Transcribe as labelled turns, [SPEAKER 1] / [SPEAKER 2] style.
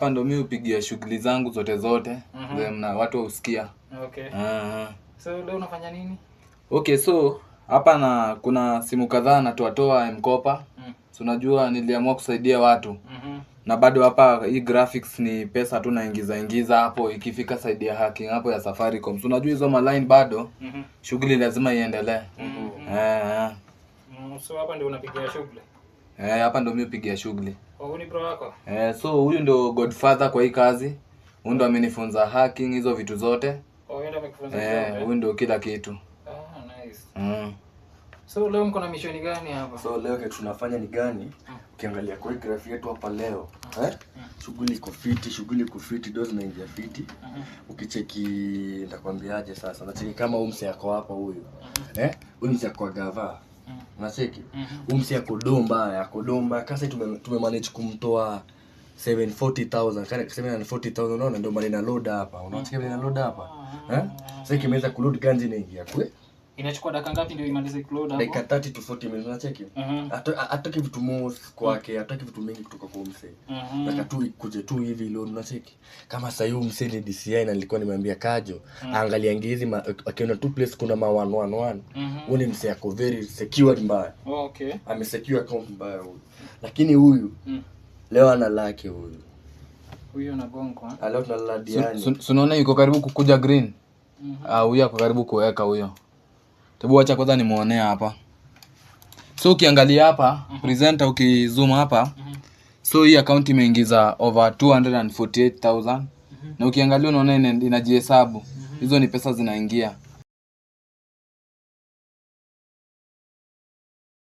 [SPEAKER 1] Hapa ndo mimi hupigia shughuli zangu zote na watu usikia.
[SPEAKER 2] Okay. So leo unafanya nini?
[SPEAKER 1] Okay, so hapa na kuna simu kadhaa natoa M-Kopa. So unajua niliamua kusaidia watu. Na bado hapa hii graphics ni pesa tu naingiza hapo ikifika side ya hacking hapo ya Safaricom. So unajua hizo maline bado shughuli lazima iendelee.
[SPEAKER 2] So hapa ndio unapigia shughuli?
[SPEAKER 1] Hapa ndo mimi hupigia shughuli.
[SPEAKER 2] Huyu ni bro wako?
[SPEAKER 1] So huyu ndo godfather kwa hii kazi. Huyu ndo amenifunza hacking hizo vitu zote.
[SPEAKER 2] Huyu ndo amekufunza
[SPEAKER 1] huyu ndo kila kitu.
[SPEAKER 2] Nice. So leo mko na mission gani hapa?
[SPEAKER 3] So leo kitu tunafanya ni gani? Ukiangalia choreograph yetu hapa leo, shughuli iko fiti, dozi zinaingia fiti. Ukicheki nitakwambiaje sasa? Unacheki kama huyu mse yako hapa huyu. Huyu mse yako gava. Unacheki? Huyu mse yako domba, kasa tumemanage kumtoa 740,000, kana 740,000 unaona ndio mali na load hapa. Unacheki mali na load hapa? Sasa kimeweza kuload ganzi inaingia kwe.
[SPEAKER 2] Inachukua dakika ngapi ndio imalize kuload hapo?
[SPEAKER 3] Dakika 30 to 40 minutes unacheki? Hataki vitu most kwake, hataki vitu mingi kutoka kwa msee. Nataka tu ikuje tu hivi load unacheki. Kama sasa huyu msee ni DCI na nilikuwa nimeambia Kajo, angalia hizi akiona tu place kuna ma 111. Huyu ni msee ako very secured mbaya.
[SPEAKER 2] Okay.
[SPEAKER 3] Amesecure account mbaya huyu. Lakini huyu leo ana lake huyu.
[SPEAKER 2] Huyu ana gongo.
[SPEAKER 3] Leo tunalala diani.
[SPEAKER 1] Unaona yuko karibu kukuja green. Huyu ako karibu kuweka huyo. Tebu acha kwanza nimuonea hapa. So ukiangalia hapa, presenter ukizoom hapa, so hii account imeingiza over 248,000. Na ukiangalia unaona inajihesabu. Hizo ni pesa zinaingia.